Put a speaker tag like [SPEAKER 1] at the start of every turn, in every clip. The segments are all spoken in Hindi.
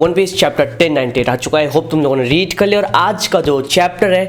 [SPEAKER 1] वन पीस चैप्टर 1098 आ चुका है। होप तुम लोगों ने रीड कर लिया। और आज का जो चैप्टर है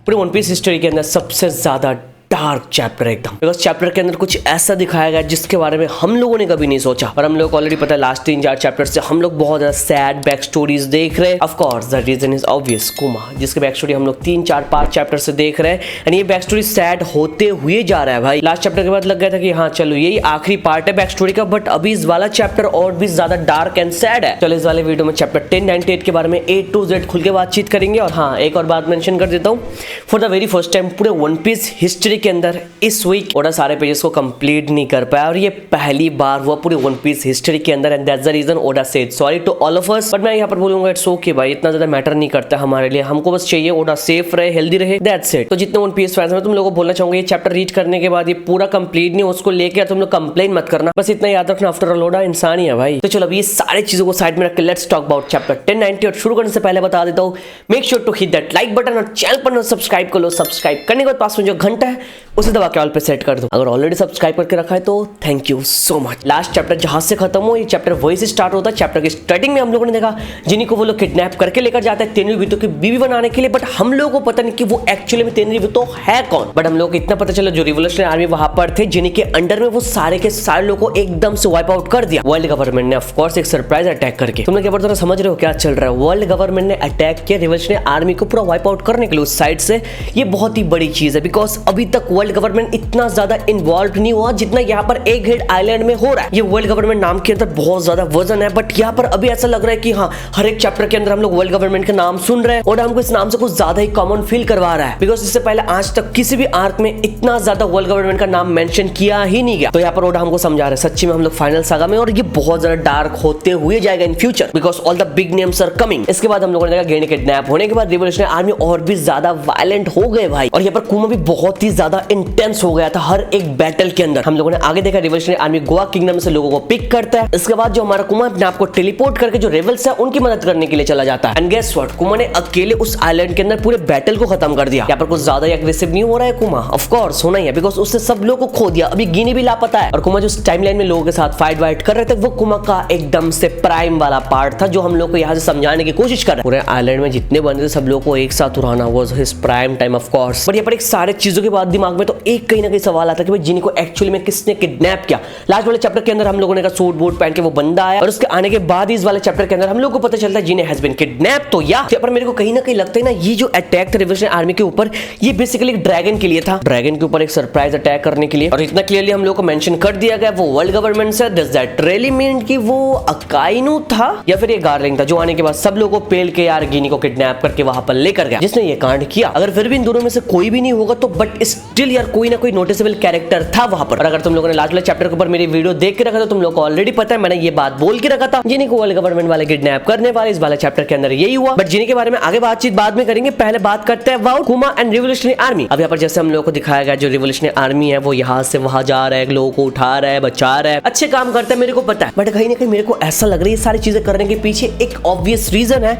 [SPEAKER 1] पूरे वन पीस हिस्ट्री के अंदर सबसे ज्यादा डार्क चैप्टर है एकदम। बिकॉज चैप्टर के अंदर कुछ ऐसा दिखाया गया जिसके बारे में हम लोगों ने कभी नहीं सोचा। और हम लोग को ऑलरेडी पता है लास्ट 3-4 चैप्टर से हम लोग बहुत ज्यादा सैड बैक स्टोरीज देख रहे हैं। Of course the reason is obvious, Kuma, जिसके बैक स्टोरी हम लोग 3-4-5 चैप्टर से देख रहे हैं। एंड ये बैक स्टोरी सैड होते हुए जा रहा है भाई। लास्ट चैप्टर के बाद लग गया था कि हाँ चलो यही आखिरी पार्ट है बैक स्टोरी का, बट अभी इस वाला चैप्टर और भी ज्यादा डार्क एंड सैड है। चलो इस वाले वीडियो में चैप्टर 1098 के बारे में A to Z खुल के बातचीत करेंगे। और हाँ एक और बात मेंशन कर देता हूँ, for the very first time पूरे वन पीस हिस्ट्री के अंदर इस वीक ओडा सारे पेजेस को कंप्लीट नहीं कर पाया। और ये पहली बार हुआ पूरे वन पीस हिस्ट्री के अंदर। And that's the reason Oda said sorry to all of us. But मैं यहाँ पर बोलूंगा इट्स ओके भाई, इतना ज्यादा मैटर नहीं करता हमारे लिए। हमको बस चाहिए ओडा सेफ रहे, हेल्दी रहे, दैट्स इट। तो जितने वन पीस फैंस हैं तुम लोगों को बोलना चाहूंगा, ये चैप्टर रीड करने के बाद ये पूरा कंप्लीट नहीं, उसको लेकर तुम लोग कंप्लेन मत करना, बस इतना याद रखना। आफ्टर ऑल ओडा इंसान ही है भाई। तो चलो अभी ये सारी चीजों को साइड में रख के लेट्स टॉक अबाउट चैप्टर 1098। और शुरू करने से पहले बता देता हूँ, make sure to hit that like button और चैनल पर सब्सक्राइब कर लो। सब्सक्राइब करने के बाद पास में जो घंटा है उसे दबा के ऑल पे सेट कर दो। अगर ऑलरेडी सब्सक्राइब करके रखा है तो thank you so much. Last chapter जहां से खत्म हो, ये चैप्टर वही से स्टार्ट होता है। चैप्टर की स्टार्टिंग में हम लोगों ने देखा जिन्हीं को वो लोग किडनैप करके लेकर जाते हैं तेनरीबितो की बीवी बनाने के लिए। बट हम लोगों को पता नहीं कि वो एक्चुअली में तेनरीबितो है कौन। बट हम लोगों को इतना पता चला जो रिवोल्यूशनरी आर्मी वहां पर थे, जिन्हीं के अंडर में वो सारे के सारे लोगों को एकदम से वाइप आउट कर दिया वर्ल्ड गवर्नमेंट ने। ऑफ कोर्स एक सरप्राइज अटैक करके। तुम लोग क्या पता समझ रहे हो क्या चल रहा है। वर्ल्ड गवर्नमेंट ने अटैक किया रिवोल्यूशनरी आर्मी को पूरा वाइप आउट करने के लिए उस साइड से। ये बहुत ही बड़ी चीज है बिकॉज अभी तक वर्ल्ड गवर्नमेंट इतना ज्यादा इन्वॉल्व नहीं हुआ जितना यहाँ पर एक हेड आइलैंड में हो रहा है। ये वर्ल्ड गवर्नमेंट नाम के अंदर बहुत ज्यादा वजन है। बट यहाँ पर अभी ऐसा लग रहा है कि हाँ हर एक चैप्टर के अंदर हम लोग वर्ल्ड गवर्नमेंट का नाम सुन रहे हैं और हमको इस नाम से कुछ ज्यादा ही कॉमन फील करवा रहा है। बिकॉज इससे पहले आज तक किसी भी आर्क में इतना ज्यादा वर्ल्ड गवर्नमेंट का नाम मेंशन किया ही नहीं गया। तो यहाँ पर ओडा हमको समझा रहा है सच्ची में हम लोग फाइनल सागा में, और ये बहुत ज्यादा डार्क होते हुए जाएगा in future because all the big names are coming. इसके बाद हम लोगों ने देखा गेंडे किडनैप होने के बाद रिवोल्यूशनरी आर्मी और भी ज्यादा वायलेंट हो गए भाई। और यहाँ पर कुमा भी बहुत ही ज्यादा इंटेंस हो गया था हर एक बैटल के अंदर। हम लोगों ने आगे देखा रिवोल्यूशनरी आर्मी गोवा किंगडम से लोगों को पिक करता है। इसके बाद जो हमारा कुमा अपने आप को टेलीपोर्ट करके जो रेवल्स है उनकी मदद करने के लिए चला जाता है। एंड गेस व्हाट, कुमा ने अकेले उस आइलैंड के अंदर पूरे बैटल को खत्म कर दिया। यहाँ पर कुछ ज्यादा एग्रेसिव नहीं हो रहा है कुमा, ऑफ कोर्स होना ही है बिकॉज उससे सब लोगों को खो दिया। अभी गिनी भी लापता है। और कुमा जो टाइमलाइन में लोगों के साथ फाइट वाइट कर रहे थे वो कुमा का एकदम से प्राइम वाला पार्ट था जो हम लोग को यहाँ से समझाने की कोशिश कर रहे हैं। पूरे आइलैंड में जितने बंदे थे सब लोगों को एक साथ उड़ाना was his prime time of course. But यहाँ पर एक सारे चीजों के बाद दिमाग में तो एक कहीं ना कहीं सवाल आता है कि भाई जिनी को एक्चुअली में किसने किडनैप किया। लास्ट वाले चैप्टर के अंदर हम लोगों ने का सूट बूट पहन के वो बंदा आया और उसके आने के बाद इस वाले चैप्टर के अंदर हम लोग को पता चलता है जिन्हें हैज बीन किडनैप। तो या पर मेरे को कहीं ना कहीं लगता है ना ये जो अटैक था रिवोल्यूशनरी आर्मी के ऊपर ये बेसिकली ड्रैगन के लिए था, ड्रैगन के ऊपर एक सरप्राइज अटैक करने के लिए। और इतना क्लियरली हम लोग को मेंशन कर दिया गया वो वर्ल्ड गवर्नमेंट से। डज दैट रियली मीन कि वो अकाइनू था या फिर ये गार्लिंग था जो आने के बाद सब लोगों को पेल के यार गिनी को किडनैप करके वहां पर लेकर गया जिसने ये कांड किया। अगर फिर भी इन दोनों में से कोई भी नहीं होगा तो बट स्टिल यार कोई ना कोई नोटिसेबल कैरेक्टर था वहां पर। और अगर तुम लोगों ने लास्ट वाले चैप्टर के ऊपर मेरी वीडियो देख के रखा था तुम लोग को ऑलरेडी पता है मैंने ये बात बोल के रखा था जिन्हीं को वर्ल्ड गवर्नमेंट वाले किडनैप करने वाले। इस वाले चैप्टर के अंदर यही हुआ। बट जिन्हीं के बारे में आगे बातचीत बाद में करेंगे, पहले बात करते हैं अबाउट कुमा एंड रिवोल्यूशनरी आर्मी। अब यहाँ पर जैसे हम लोगों को दिखाया गया जो रिवोल्यूशनरी आर्मी है वो यहाँ से वहां जा रहा है, लोगों को उठा रहा है, बचा रहा है, अच्छे काम करता है, मेरे को पता है। बट कहीं ना कहीं मेरे को ऐसा लग रहा है ये सारी चीजें करने के पीछे एक ऑब्वियस रीजन है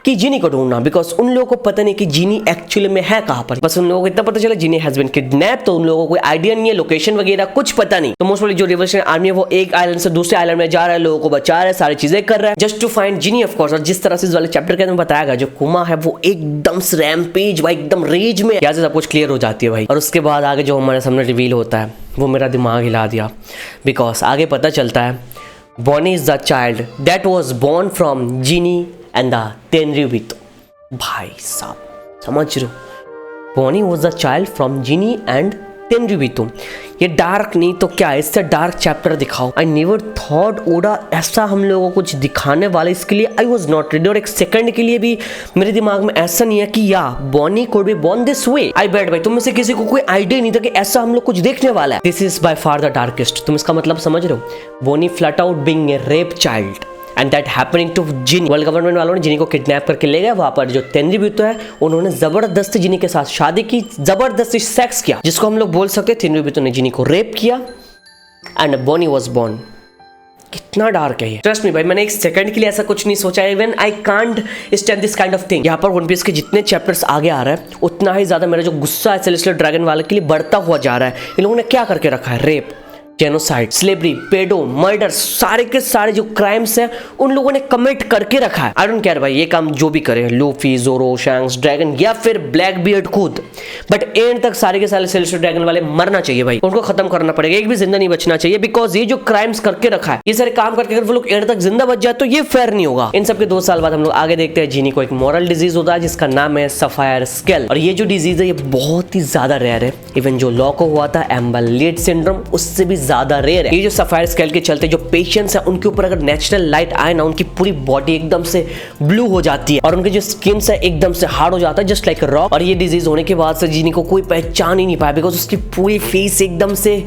[SPEAKER 1] कि जिनी को ढूंढना। बिकॉज उन लोगों को पता नहीं कि जिनी एक्चुअली में है कहां पर। बस उन लोगों को इतना पता चला जिनी हैज बीन किडनैप, तो उन लोगों को कोई आइडिया नहीं है, लोकेशन वगैरह कुछ पता नहीं। तो मोस्ट प्रोबेबली जो रिवोल्यूशनरी आर्मी है वो एक आइलैंड से दूसरे आइलैंड में जा रहा है, लोगों को बचा रहा है, सारी चीजें कर रहा है just to find Ginny of course. और जिस तरह से इस वाले चैप्टर के अंदर बताया गया जो कुमा है वो एकदम से रैम्पेज भाई, एकदम रेज में यहाँ से सब कुछ क्लियर हो जाती है भाई। और उसके बाद आगे जो हमारे सामने रिवील होता है वो मेरा दिमाग हिला दिया बिकॉज आगे पता चलता है Bonney is the child that was born from Ginny and the Tenryubito. भाई साहब समझ रहे हो, Bonney was the child from Ginny and Tenryubito. ये डार्क नहीं तो क्या इससे डार्क चैप्टर दिखाओ। आई नेवर थॉट ओडा ऐसा हम लोगों को कुछ दिखाने वाले, इसके लिए आई वाज नॉट रेडी। और एक सेकंड के लिए भी मेरे दिमाग में ऐसा नहीं है कि या Bonney could be born this way. I bet भाई तुम में से किसी को कोई आइडिया नहीं था कि ऐसा हम लोग कुछ देखने वाला है। This is by far the darkest. तुम इसका मतलब समझ रहे हो, Bonney flat out being a rape child and that happening to Ginny. World government वालों ने जिनी को किडनैप करके ले गया। वहां पर जो तेनरीबितो है उन्होंने जबरदस्ती जिनी के साथ शादी की, जबरदस्ती सेक्स किया, जिसको हम लोग बोल सकते हैं तेनरीबितो ने जिनी को रेप किया एंड बॉनी वाज बोर्न। कितना डार्क है ये, ट्रस्ट मी भाई। मैंने एक सेकंड के लिए ऐसा कुछ नहीं सोचा। Even I can't stand this kind of thing. यहाँ पर वन पीस के जितने चैप्टर्स आगे आ रहा है उतना ही ज्यादा मेरा जो गुस्सा है सेलेस्टियल ड्रैगन वाले के लिए बढ़ता हुआ जा रहा है। इन लोगों ने क्या करके रखा है, रेप, जेनोसाइड, स्लेवरी, पेडो, मर्डर, सारे के सारे जो क्राइम्स हैं उन लोगों ने कमिट करके रखा है। आई डोंट केयर भाई, ये काम जो भी करे, लूफी, जोरो, शैंक्स, ड्रैगन या फिर ब्लैक बियर्ड खुद, बट एंड तक सारे के सारे सेलेस्टियल ड्रैगन वाले मरना चाहिए भाई, उनको खत्म करना पड़ेगा, एक भी जिंदा नहीं बचना चाहिए। बिकॉज ये जो क्राइम्स करके रखा है, ये सारे काम करके अगर वो लोग एंड तक जिंदा बच जाए तो ये फेयर नहीं होगा। इन सब के 2 साल बाद हम लोग आगे देखते हैं जीनी को एक मॉरल डिजीज होता है जिसका नाम है सफायर स्केल, और ये जो डिजीज है ये बहुत ही ज्यादा रेयर है। इवन जो लॉ को हुआ था एम्बल-लीड सिंड्रोम, उससे भी ज्यादा रेयर है। ये जो सफायर स्केल के चलते जो पेशेंट्स है उनके ऊपर अगर नेचुरल लाइट आए ना, उनकी पूरी बॉडी एकदम से ब्लू हो जाती है और उनके जो स्किन है एकदम से हार्ड हो जाता है जस्ट लाइक रॉक। और ये डिजीज होने के बाद से जीनी को कोई पहचान ही नहीं पाया बिकॉज उसकी पूरी फेस एकदम से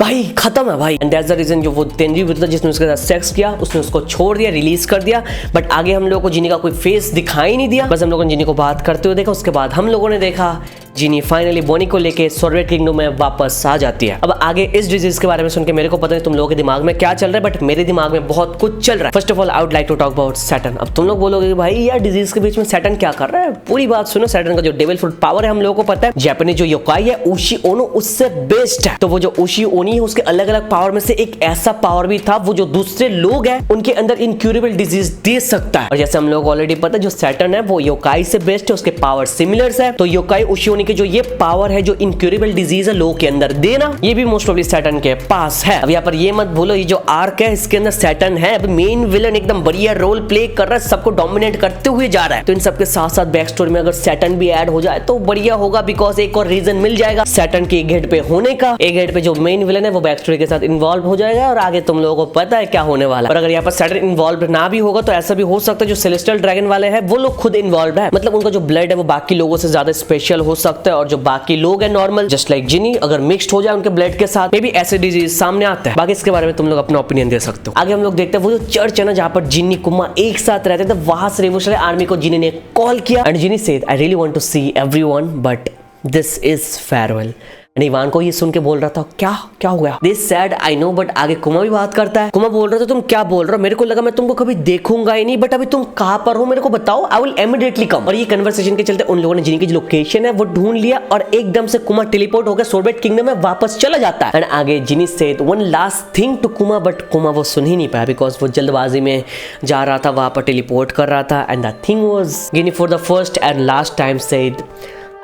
[SPEAKER 1] भाई खत्म है भाई। एंड दैट्स द रीजन जो वो तेंजी था जिसने उसके साथ सेक्स किया, उसने उसको छोड़ दिया, रिलीज कर दिया, बट आगे हम लोगों को जीनी का कोई फेस दिखाई नहीं दिया। बस हम लोगों ने जीनी को बात करते हुए देखा। उसके बाद हम लोगों ने देखा जीनी फाइनली बोनी को लेके सोर्वेट किंगडम में वापस आ जाती है। अब आगे इस डिजीज के बारे में सुन के मेरे को पता नहीं तुम लोगों के दिमाग में क्या चल रहा है, बट मेरे दिमाग में बहुत कुछ चल रहा है। First of all I would like to talk about Saturn. अब तुम लोग बोलोगे कि भाई यार डिजीज के बीच में सैटर्न क्या कर रहा है, पूरी बात सुनो। सैटर्न का जो डेविल फ्रूट पावर है हम लोगों को पता है, जापानीज जो योकाई है उशी ओनो उससे बेस्ट है। तो वो जो उशी ओनी है उसके अलग अलग पावर में से एक ऐसा पावर भी था वो जो दूसरे लोग हैं उनके अंदर इनक्यूरेबल डिजीज दे सकता है। और जैसे हम लोग ऑलरेडी पता है जो सैटर्न है वो योकाई से बेस्ट है, उसके पावर सिमिलर है। तो योकाई उशी ओनी के जो ये पावर है जो इनक्यूरेबल डिजीज है लोगों के अंदर देना, ये भी मोस्ट ऑफली सैटर्न के पास है। अब यहाँ पर ये मत भूलो ये जो आर्क है इसके अंदर सैटर्न है। अब मेन विलन एकदम बढ़िया रोल प्ले कर रहा है, सबको डोमिनेट करते हुए जा रहा है। तो इन सबके साथ साथ बैक स्टोरी में अगर सैटर्न भी ऐड हो जाए तो बढ़िया होगा बिकॉज एक और रीजन मिल जाएगा सैटर्न के एक हेड पे होने का। एक हेड पे जो मेन विलन है वो बैक स्टोरी के साथ इन्वॉल्व हो जाएगा और आगे तुम लोगों को पता है क्या होने वाला है। और अगर यहाँ पर सैटर्न इन्वॉल्व ना भी होगा तो ऐसा भी हो सकता है जो सेलेस्टियल ड्रैगन वाले हैं वो लोग खुद इन्वॉल्व है, मतलब उनका जो ब्लड है वो बाकी लोगों से ज्यादा स्पेशल हो सकता है और जो बाकी लोग हैं नॉर्मल जस्ट लाइक जिनी अगर मिक्स्ड हो जाए उनके ब्लड के साथ मे बी ऐसे डिजीज सामने आता है। बाकी इसके बारे में तुम लोग अपना ओपिनियन दे सकते हो। आगे हम लोग देखते हैं वो जो चर्च है ना जहां पर जिनी कुमा एक साथ रहते थे, वहां से रिवोल्यूशनरी आर्मी को जिनी ने कॉल किया and Ginny said I really want to see everyone but this is farewell. Ivan को ये सुन के बोल रहा था क्या हो गया, this sad I know, but आगे कुमा भी बात करता है। कुमा बोल रहा था तुम क्या बोल रहे हो, मेरे को लगा मैं तुमको कभी देखूंगा ही नहीं, बट अभी तुम कहां पर हो मेरे को बताओ, आई विल इमीडिएटली कम। और ये कन्वर्सेशन के चलते उन लोगों ने जिनी की जो लोकेशन है वो ढूंढ लिया और एकदम से कुमा टेलीपोर्ट होकर सोर्वेट किंगडम में वापस चला जाता है। एंड आगे Ginny said one last thing to Kuma, but Kuma वो सुन ही नहीं पाया बिकॉज वो जल्दबाजी में जा रहा था, वहां पर टेलीपोर्ट कर रहा था। And the thing was Ginny for the first and last time said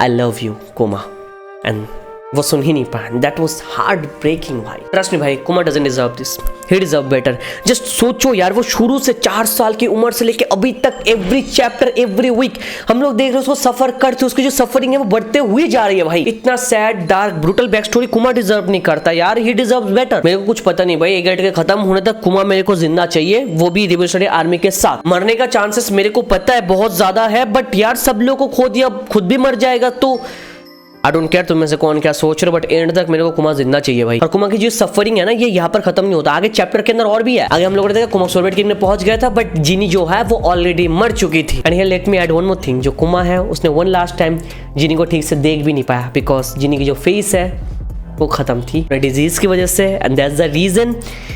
[SPEAKER 1] I love you Kuma, and वो सुन ही नहीं पाया। दैट वाज हार्ट ब्रेकिंग भाई। ट्रस्ट मी भाई, Kuma doesn't deserve this, he deserve better. Just सोचो यार वो शुरू से 4 साल की उम्र से लेके अभी तक एवरी चैप्टर एवरी वीक हम लोग देख रहे हैं उसको सफर करते, उसकी जो सफरिंग है वो बढ़ते हुए जा रही है भाई। इतना sad dark brutal back story कुमा डिजर्व नहीं करता यार, ही डिजर्व बेटर। मेरे को कुछ पता नहीं भाई, एक गेट के खत्म होने तक कुमा मेरे को जिंदा चाहिए, वो भी रिवोल्यूशनरी आर्मी के साथ। मरने का चांसेस मेरे को पता है बहुत ज्यादा है, बट यार सब लोग को खो दिया, खुद भी मर जाएगा तो आई डोंट केयर तुम में से कौन क्या सोच रहे हो, बट एंड तक मेरे को कुमा जिंदा चाहिए भाई। और कुमा की जो सफरिंग है ना ये यहाँ पर खत्म नहीं होता, आगे चैप्टर के अंदर और भी है। आगे हम लोगों ने देखा कुमा सोर्वेट किंगडम में पहुंच गया था, बट जिनी जो है वो ऑलरेडी मर चुकी थी। And here let me add one more thing, जो कुमा है उसने वन लास्ट टाइम जिनी को ठीक से देख भी नहीं पाया बिकॉज जिनी की जो फेस है वो खत्म थी डिजीज की वजह से, and that's the reason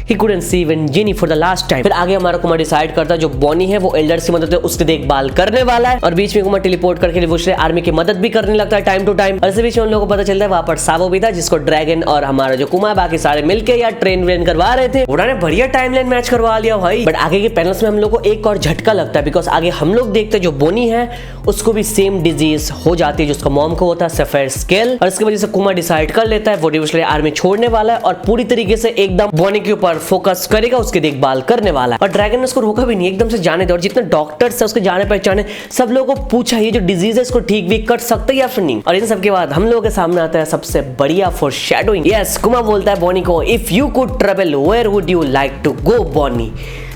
[SPEAKER 1] he couldn't see even Ginny for the last time. फिर आगे हमारा कुमा डिसाइड करता है जो बॉनी है वो एल्डर्स की मदद से उसकी देखभाल करने वाला है, और बीच में कुमा टेलीपोर्ट करके रिवोल्यूशनरी आर्मी की मदद भी करने लगता है टाइम टू टाइम। और इसी बीच में उन लोगों को पता चलता है वहां पर सावो भी था जिसको ड्रैगन और हमारा जो कुमा बाकी सारे मिलके यार ट्रेन व्रेन करवा रहे थे। उन्होंने बढ़िया टाइमलाइन मैच करवा लिया भाई। बट आगे के पैनल्स में हम लोग को एक और झटका लगता है बिकॉज आगे हम लोग देखते हैं जो बोनी है उसको भी सेम डिजीज हो जाती है जो उसका मॉम को होता है सफेयर स्केल, और इसकी वजह से कुमा डिसाइड कर लेता है वो रिवोल्यूशनरी आर्मी छोड़ने वाला है और पूरी तरीके से एकदम बोनी के ऊपर फोकस करेगा, उसकी देखभाल करने वाला है। और ड्रैगन ने उसको रोका भी नहीं, एकदम से जाने दे। और जितने डॉक्टर्स है उसके जाने पहचाने सब लोगों को पूछा ये जो डिजीज है इसको ठीक भी कर सकते हैं या फिर नहीं। और इन सब के बाद हम लोगों के सामने आता है सबसे बढ़िया फोरशैडोइंग। यस, कुमा बोलता है बॉनी को if you could travel where would you like to go Bonney.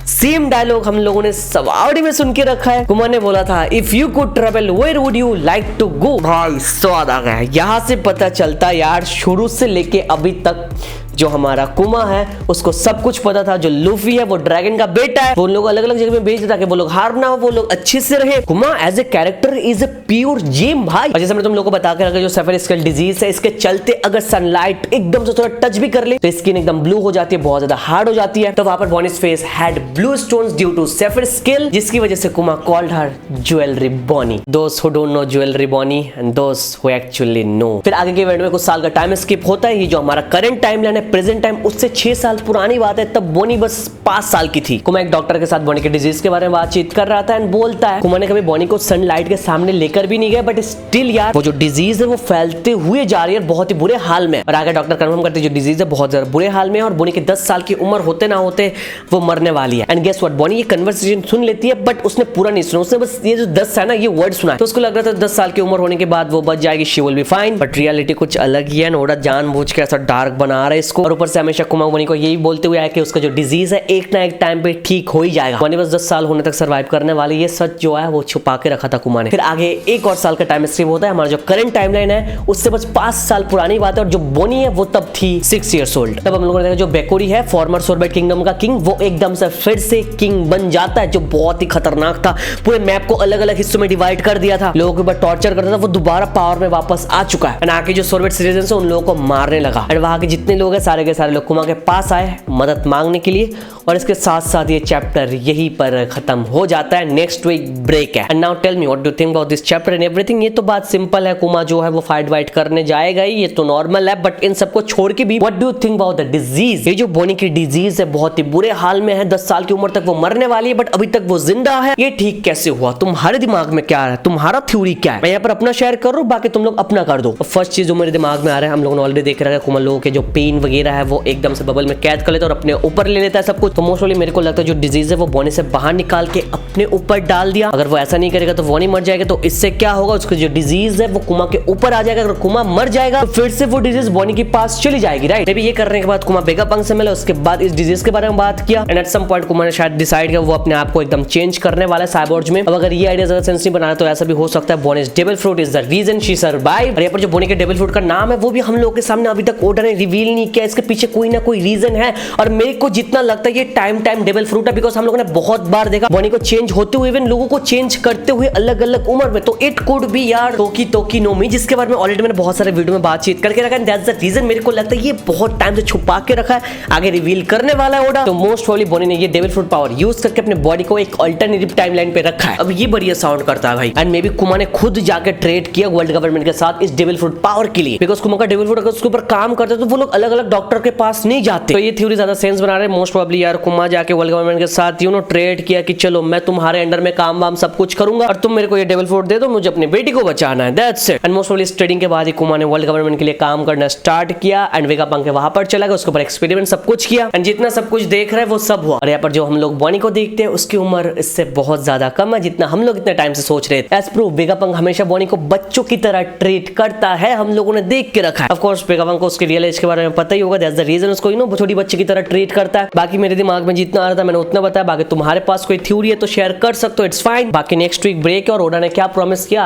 [SPEAKER 1] Same dialogue हम लोगों ने सवारी में सुन के रखा है। कुमा ने बोला था if you could travel where would you like to go. भाई स्वाद आ गया। यहाँ से पता चलता यार शुरू से लेके अभी तक जो हमारा कुमा है उसको सब कुछ पता था। जो लूफी है वो ड्रैगन का बेटा है, वो लोग अलग अलग जगह में भेज देता कि वो लोग हार ना हो, वो लोग अच्छे से रहे। Kuma as a character is a pure gem भाई। और जैसे मैंने तुम लोगों को बता के रखा जो सफेयर स्केल डिजीज है इसके चलते अगर सनलाइट एकदम से थोड़ा टच भी कर ले तो स्किन एकदम ब्लू हो जाती है, बहुत ज्यादा हार्ड हो जाती है। तो वहां पर Bonney's face had blue stones due to sapphire scale, जिसकी वजह से Kuma called her jewellery Bonney. दोस्त who don't know jewellery Bonney and दोस्त हु एक्चुअली नो। फिर आगे के इवेंट में कुछ साल का टाइम स्किप होता है। ये जो हमारा करंट टाइमलाइन है एट प्रेजेंट टाइम उससे 6 साल पुरानी बात है, तब बोनी बस 5 साल की थी। कुमा एक डॉक्टर के साथ बोनी के डिजीज के बारे में बातचीत कर रहा था एंड बोलता है कुमा ने कभी बोनी को सनलाइट के सामने लेकर भी नहीं गया, बट स्टिल यार वो जो डिजीज है वो फैलते हुए जा रही है, बहुत ही बुरे हाल में। और आगे डॉक्टर कंफर्म करते जो डिजीज है बहुत ज्यादा बुरे हाल में है और बोनी की 10 साल की उम्र होते ना होते वो मरने वाली है। एंड गेस व्हाट, बोनी ये कन्वर्सेशन सुन लेती है बट उसने पूरा नहीं सुना, उसने बस ये जो 10 है ना ये वर्ड सुना, तो उसको लग रहा था 10 साल की उम्र होने के बाद वो बच जाएगी, she will be fine. But reality कुछ अलग ही है। नोरा जानबूझ के ऐसा डार्क बना रहा है इसको, और ऊपर से हमेशा कुमा बोनी को यही बोलते हुए आया कि उसका जो डिजीज है एक ना एक टाइम पे ठीक हो ही जाएगा। बोनी बस 10 साल होने तक सर्वाइव करने वाली, ये सच जो है वो छुपा के रखा था कुमा ने। फिर आगे एक और साल का टाइम स्किप होता है, हमारा जो करंट टाइमलाइन है उससे बस 5 साल पुरानी बात है, और जो बोनी है वो तब थी 6 years old। तब हम लोगों ने देखा जो बेकोरी है फॉर्मर सोरबेट किंगडम का किंग, वो एकदम से फिर से किंग बन जाता है, जो बहुत ही खतरनाक था। पूरे मैप को अलग अलग हिस्सों में डिवाइड कर दिया था, लोगों के ऊपर टॉर्चर करता था, वो दोबारा पावर में वापस आ चुका है। आके जो सोरबेट सिटीजन है उन लोगों को मारने लगा। एंड वहां के जितने लोग हैं सारे के सारे लोग कुमा के पास आए मदद मांगने के लिए, और इसके साथ साथ ये चैप्टर यहीं पर खत्म हो जाता है। नेक्स्ट वीक ब्रेक है। And now tell me what do you think about this chapter and everything. ये तो बात सिंपल है, कुमा जो है वो फाइट वाइट करने जाएगा ही, ये तो नॉर्मल है, बट इन सबको छोड़ के भी what do you think about the disease. ये जो बोनी की डिजीज है बहुत ही बुरे हाल में है, 10 साल की उम्र तक वो मरने वाली है बट अभी तक वो जिंदा है, ये ठीक कैसे हुआ? तुम्हारे दिमाग में क्या है, तुम्हारा थ्योरी क्या है? मैं यहाँ पर अपना शेयर कर रहा हूँ, बाकी तुम लोग अपना कर दो। फर्स्ट चीज जो मेरे दिमाग में आ रहा है, हम लोगों ने ऑलरेडी देख रखा है कुमा लोगों के जो पेन वगैरह है वो एकदम से बबल में कैद कर लेता है और अपने ऊपर ले लेता है सब कुछ। तो मोस्टली मेरे को लगता है जो डिजीज है वो बोनी से बाहर निकाल के अपने ऊपर डाल दिया। अगर वो ऐसा नहीं करेगा तो बोनी मर जाएगा, तो इससे क्या होगा, उसकी जो डिजीज है वो कुमा के ऊपर आ जाएगा। अगर कुमा मर जाएगा तो फिर से वो डिजीज बोनी के पास चली जाएगी, राइट? ये करने के बाद कुमा वेगापंक से मिला, उसके बाद इस डिजीज के बारे में बात किया एंड एट सम पॉइंट कुमा ने शायद डिसाइड किया वो अपने आप को एकदम चेंज करने वाला है साइबोर्ग्स में। अब अगर ये आइडिया ज्यादा सेंस नहीं बनाना तो ऐसा भी हो सकता है Bonney's devil fruit is the reason she survive. और यहाँ पर जो बोनी के डेविल फ्रूट का नाम है वो भी हम लोगों के सामने अभी तक ऑर्डर ने रिवील नहीं किया, इसके पीछे कोई ना कोई रीजन है। और मेरे को जितना लगता है ये टाइम डेविल फ्रूट है, बिकॉज हम लोगों ने बहुत बार देखा बोनी को चेंज होते हुए, इवन लोगों को चेंज करते हुए अलग अलग उम्र में, तो इट कुड बी यार टोकी नो मी, जिसके बारे में ऑलरेडी मैंने बहुत सारे वीडियो में बातचीत करके रखा है। दैट्स द रीजन मेरे को लगता है ये बहुत टाइम से छुपा के रखा है, आगे रिवील करने वाला है ओडा। तो मोस्ट प्रोबब्ली बोनी ने ये डेविल फ्रूट पावर यूज करके अपने बॉडी को एक अल्टरनेटिव टाइमलाइन पे रखा है। अब ये बढ़िया साउंड करता है भाई, एंड मे बी कुमा ने खुद जाकर ट्रेड किया वर्ल्ड गवर्नमेंट के साथ इस डेविल फ्रूट पावर के लिए, बिकॉज कुमा का डेविल फ्रूट अगर उसके ऊपर काम करते तो वो लोग अलग अलग डॉक्टर के पास नहीं जाते। तो ये थ्योरी ज्यादा सेंस बना रहे हैं। मोस्ट प्रोबब्ली यार कुमा जाके वर्ल्ड गवर्नमेंट के साथ ट्रेड किया कि चलो मैं तुम्हारे अंडर में काम वाम सब कुछ करूंगा और तुम मेरे को ये डेविल फ्रूट दे दो, मुझे अपनी बेटी को बचाना है, that's it. And most probably इस ट्रेडिंग के बाद ही कुमा ने वर्ल्ड गवर्नमेंट के लिए काम करना स्टार्ट किया एंड वेगापंक वहां पर चला गया, उसके ऊपर एक्सपेरिमेंट सब कुछ किया एंड जितना सब कुछ देख रहे हैं वो सब हुआ। और यहाँ पर जो हम लोग बोनी को देखते हैं उसकी उम्र इससे बहुत ज्यादा कम है जितना हम लोग इतने टाइम से सोच रहे थे। एज प्रूफ वेगापंक हमेशा बोनी को बच्चों की तरह ट्रीट करता है, हम लोगों ने देख के रखा है। ऑफ कोर्स वेगापंक को उसके रियल एज के बारे में पता ही होगा, दैट्स द रीजन उसको छोटी बच्चे की तरह ट्रीट करता है। बाकी मेरे दिमाग में जितना आ रहा था मैंने उतना बताया, बाकी तुम्हारे पास कोई थ्योरी है तो शेयर कर सकते हो, इट्स फाइन। बाकी नेक्स्ट वीक ब्रेक है और ओडा ने क्या प्रॉमिस किया,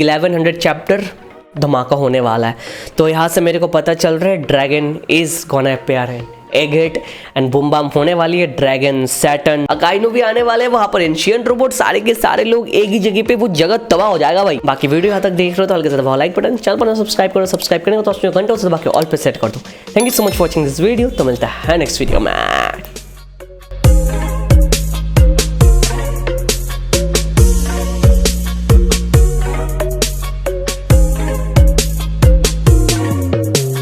[SPEAKER 1] 1100 चैप्टर धमाका होने वाला है। तो यहाँ से मेरे को पता चल रहा है dragon is gonna appear in egg hit and boom bam होने वाली है। ड्रैगन, सैटर्न, अकाइनो भी आने वाले हैं, वहां पर एंशिएंट रोबोट, सारे के सारे लोग एक ही जगह पे, वो जगह तबाह हो जाएगा भाई। बाकी वीडियो यहाँ तक देख रहे हो तो हल्के से दबाओ लाइक बटन, चैनल पर सब्सक्राइब करो, सब्सक्राइब करने को तो घंटे से बाकी ऑल पे सेट कर दो। Thank you so much for watching this video, तो मिलता है नेक्स्ट वीडियो में।